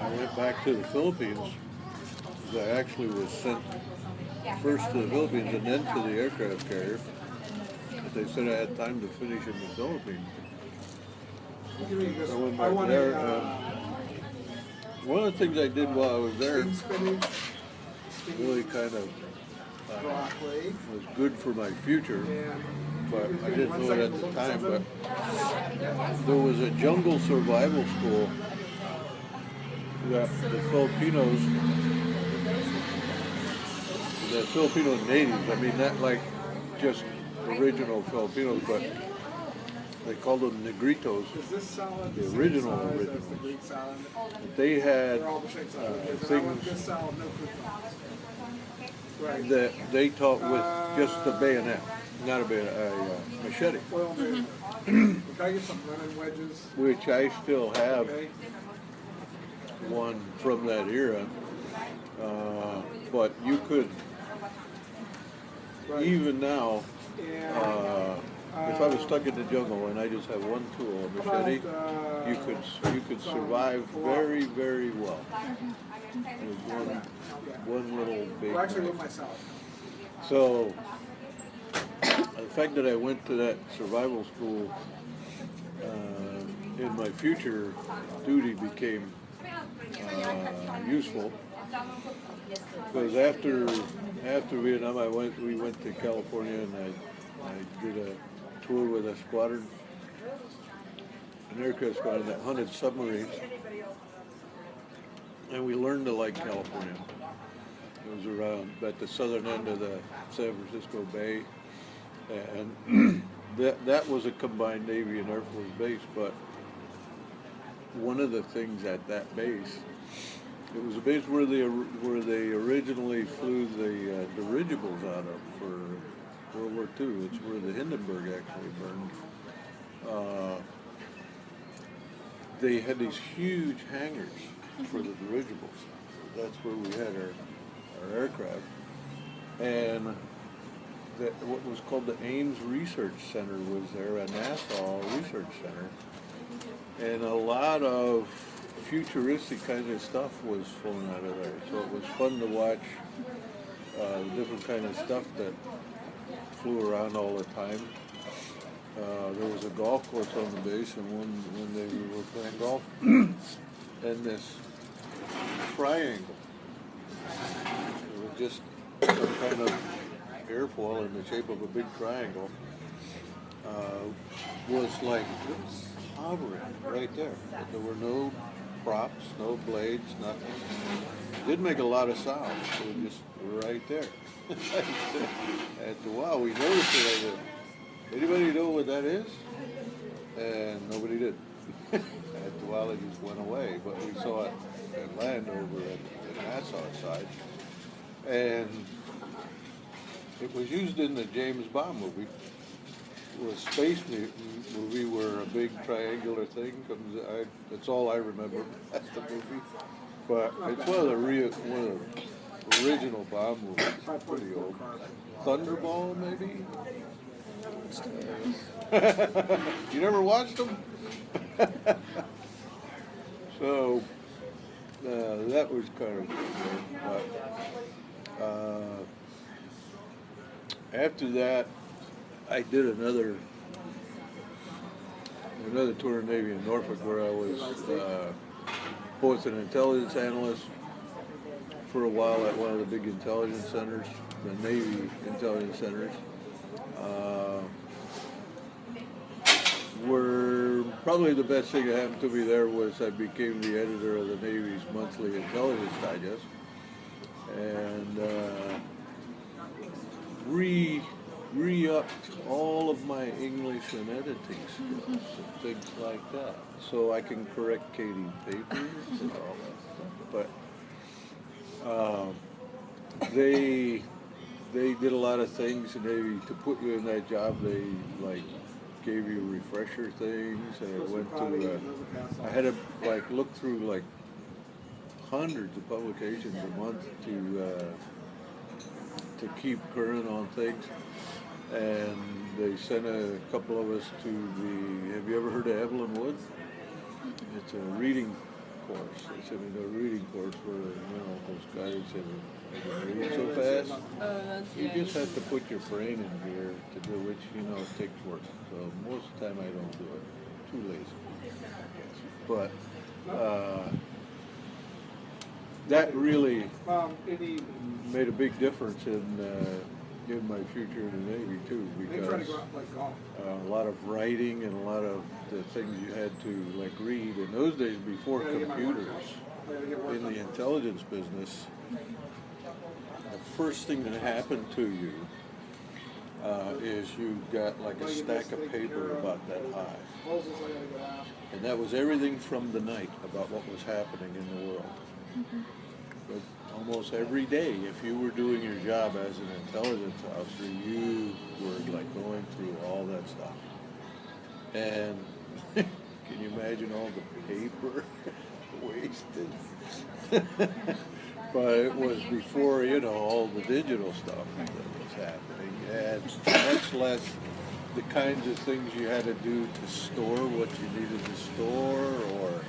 I went back to the Philippines. I actually was sent first to the Philippines and then to the aircraft carrier. But they said I had time to finish in the Philippines. I went back there. One of the things I did while I was there really kind of was good for my future, but I didn't know it at the time. But there was a jungle survival school that the Filipino natives, I mean not like just original Filipinos, but they called them Negritos, the original originals. They had things that they taught with just a bayonet, not a bayonet, a machete. Which I still have one from that era. But you could, even now, if I was stuck in the jungle and I just had one tool, a machete, you could survive very, very well. With one little big. So the fact that I went to that survival school in my future duty became useful, because after Vietnam we went to California and I did a tour with a squadron, an aircraft squadron that hunted submarines, and we learned to like California. It was around at the southern end of the San Francisco Bay, and that was a combined Navy and Air Force base. But one of the things at that base, it was a base where they originally flew the dirigibles out of for World War II. It's where the Hindenburg actually burned. They had these huge hangars for the dirigibles. That's where we had our aircraft. And what was called the Ames Research Center was there, a NASA research center. And a lot of futuristic kind of stuff was flown out of there. So it was fun to watch different kind of stuff that flew around all the time. There was a golf course on the base, and when they were playing golf, and this triangle, it was just some kind of airfoil in the shape of a big triangle, was like hovering right there. But there were no props, no blades, nothing. It did make a lot of sound. It was just right there. After a while, we noticed it. Anybody know what that is? And nobody did. After a while, it just went away. But we saw it at land over at the Nassau side. And it was used in the James Bond movie. It was a space movie where a big triangular thing comes. That's all I remember at the movie. But it's one of the original Bond movies. It's pretty old. Thunderball, maybe? You never watched them? So that was kind of cool. But after that, I did another tour of Navy in Norfolk, where I was both an intelligence analyst for a while at one of the big intelligence centers, the Navy intelligence centers. Where probably the best thing that happened to me there was I became the editor of the Navy's monthly intelligence digest, and re-upped all of my English and editing skills and things like that, so I can correct Katie's papers and all that stuff. But they did a lot of things, and to put you in that job, they gave you refresher things, and I went to I had to look through hundreds of publications a month to keep current on things. And they sent a couple of us to have you ever heard of Evelyn Wood? It's a reading course. They sent me to a reading course where, you know, those guys that read so fast. You just have to put your brain in gear to do which, you know, it takes work. So most of the time I don't do it. I'm too lazy. But that really made a big difference in my future in the Navy too, because a lot of writing and a lot of the things you had to like read in those days before computers in the intelligence business. The first thing that happened to you is you got like a stack of paper about that high, and that was everything from the night about what was happening in the world. But almost every day, if you were doing your job as an intelligence officer, you were like going through all that stuff. And can you imagine all the paper wasted? But it was before, you know, all the digital stuff that was happening, and much less the kinds of things you had to do to store what you needed to store, or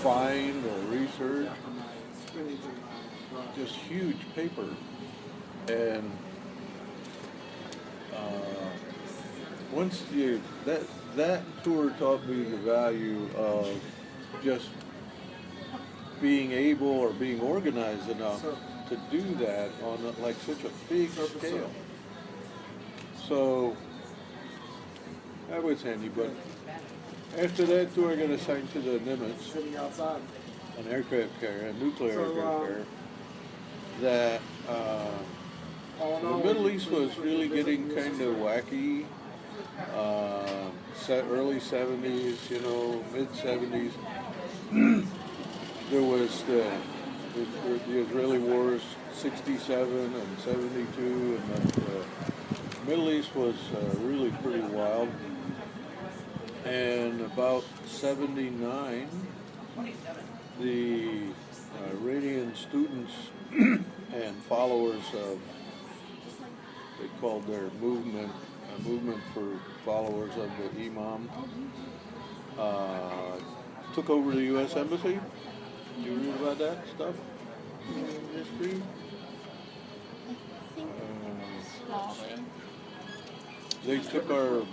find or research. Just huge paper. And once that tour taught me the value of just being able or being organized enough to do that on like such a big scale. So that was handy. But after that tour, I got assigned to the Nimitz, an aircraft carrier, a nuclear aircraft carrier, that the Middle East was really getting kind of wacky. Early 70s, you know, mid 70s. There was the Israeli wars, 67 and 72, and the Middle East was really pretty wild. And about 79, the Iranian students and followers of, they called their movement, a movement for followers of the Imam, took over the U.S. Embassy. Do you read about that stuff in history? They took our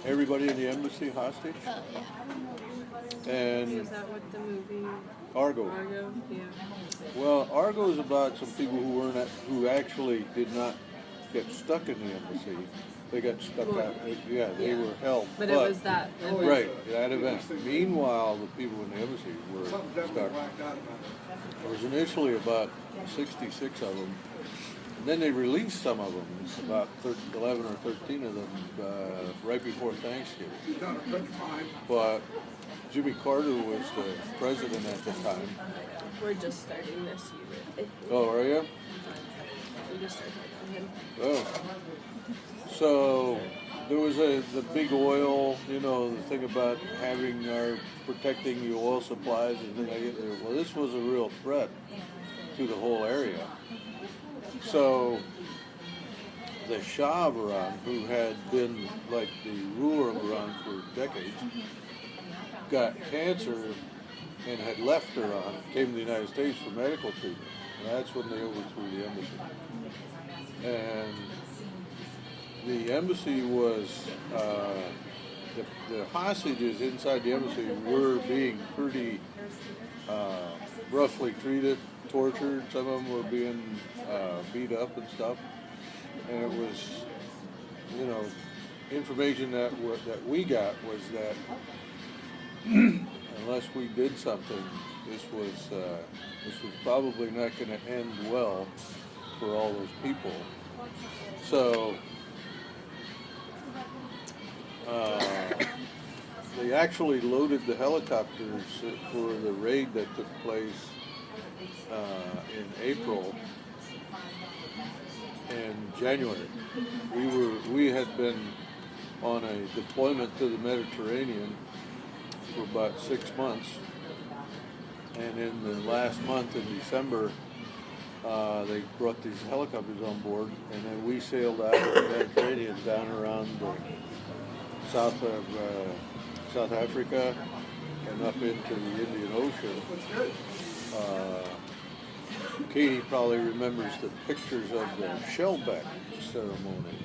everybody in the embassy hostage. Oh, yeah. And is that what the movie Argo? Argo, yeah. Well, Argo is about some people who actually did not get stuck in the embassy. They got stuck out. Yeah, they were held. But it was that event. Right, that event. Meanwhile, the people in the embassy were stuck. There was initially about 66 of them. And then they released some of them, about 11 or 13 of them, right before Thanksgiving. But Jimmy Carter was the president at the time. We're just starting this year. Oh, are you? We just started on him. Oh. So there was the big oil, you know, the thing about having protecting the oil supplies and things like that. Well, this was a real threat to the whole area. So the Shah of Iran, who had been like the ruler of Iran for decades, got cancer and had left Iran, came to the United States for medical treatment. And that's when they overthrew the embassy. And the embassy was, the hostages inside the embassy were being pretty roughly treated, tortured. Some of them were being beat up and stuff. And it was, you know, information that we got was that unless we did something, this was probably not going to end well for all those people. So they actually loaded the helicopters for the raid that took place in April and January. We had been on a deployment to the Mediterranean for about 6 months, and in the last month in December, they brought these helicopters on board, and then we sailed out of the Mediterranean down around the south of South Africa and up into the Indian Ocean. Katie probably remembers the pictures of the shellback ceremony.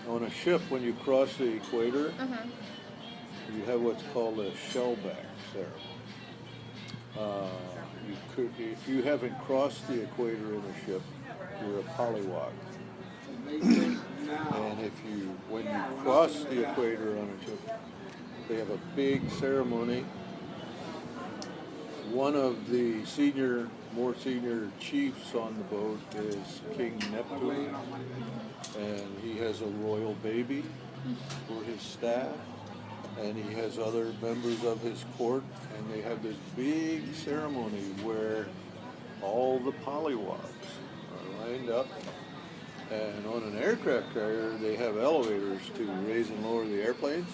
On a ship, when you cross the equator, you have what's called a shellback ceremony. If you haven't crossed the equator in a ship, you're a polywog. And when you cross the equator on a ship, they have a big ceremony. One of the more senior chiefs on the boat is King Neptune, and he has a royal baby for his staff, and he has other members of his court, and they have this big ceremony where all the polywogs are lined up. And on an aircraft carrier, they have elevators to raise and lower the airplanes.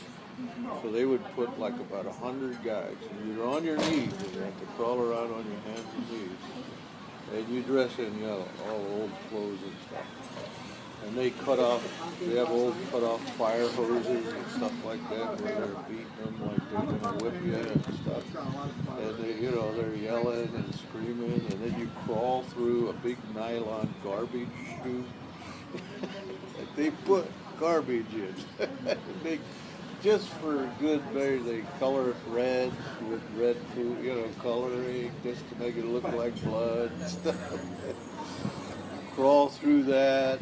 So they would put like about 100 guys, and you're on your knees, and you have to crawl around on your hands and knees. And you dress in yellow, all old clothes and stuff. And they have old cut off fire hoses and stuff like that, where they're beating them like they're gonna whip you and stuff. And they're yelling and screaming, and then you crawl through a big nylon garbage chute. They put garbage in. Just for good measure, they color it red with red food, coloring, just to make it look like blood and stuff. Crawl through that.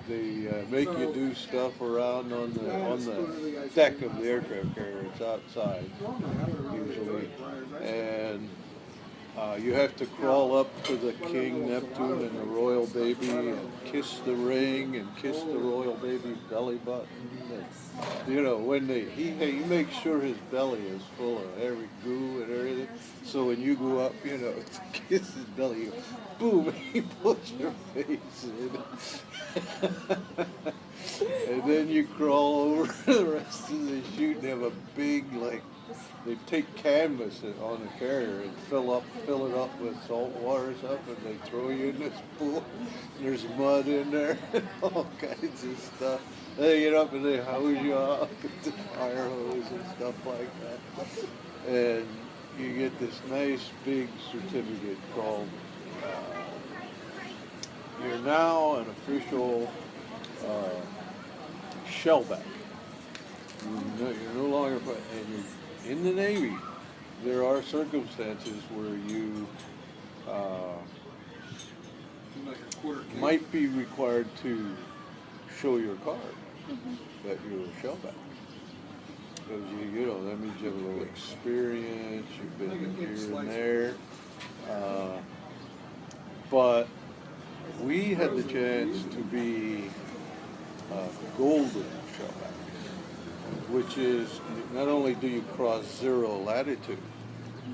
They make you do stuff around on the deck of the aircraft carrier. It's outside usually, and you have to crawl up to the King Neptune and the royal baby and kiss the ring and kiss the royal baby's belly button. And, when he makes sure his belly is full of every goo and everything. So when you go up, to kiss his belly, boom, he puts your face in. And then you crawl over the rest of the chute and have a big, they take canvas on the carrier and fill it up with salt water stuff, and they throw you in this pool. There's mud in there and all kinds of stuff. They get up and they hose you off with the fire hose and stuff like that. And you get this nice big certificate called, you're now an official shellback. You're no longer, and you're in the Navy. There are circumstances where you might be required to show your card that you're a shellback. Because that means you have a little experience, you've been here and there. But we had the chance to be golden shellback, which is not only do you cross 0 latitude,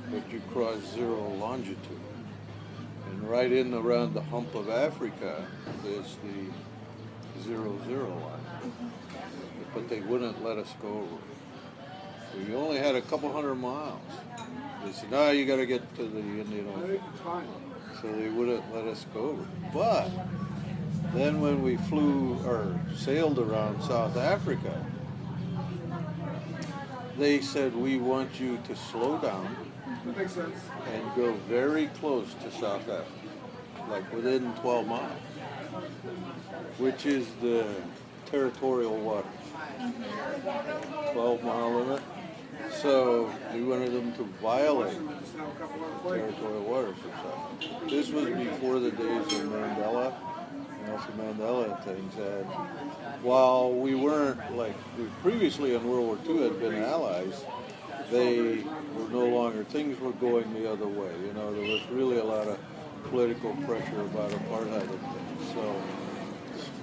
but you cross 0 longitude. And right in around the hump of Africa is the 0, 0 line. But they wouldn't let us go over it. We only had a couple hundred miles. They said, no, you got to get to the Indian Ocean. So they wouldn't let us go over it. But then when we sailed around South Africa, they said, we want you to slow down and go very close to South Africa, like within 12 miles, which is the territorial waters, 12-mile limit. So we wanted them to violate territorial waters. This was before the days of Mandela. Nelson Mandela and things had, while we weren't we previously in World War II had been allies, they were no longer, things were going the other way. There was really a lot of political pressure about apartheid and things.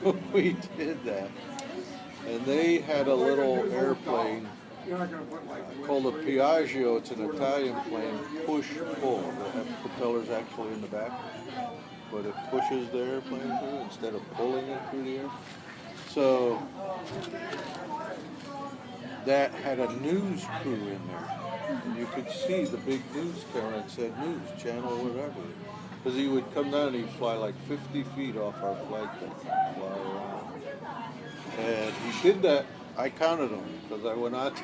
So we did that. And they had a little airplane called a Piaggio. It's an Italian plane, push-pull. They have propellers actually in the back, but it pushes the airplane through instead of pulling it through the air. So that had a news crew in there. And you could see the big news camera that said news, channel, whatever. Because he would come down and he'd fly like 50 feet off our flight deck, fly around. And he did that. I counted them because I went out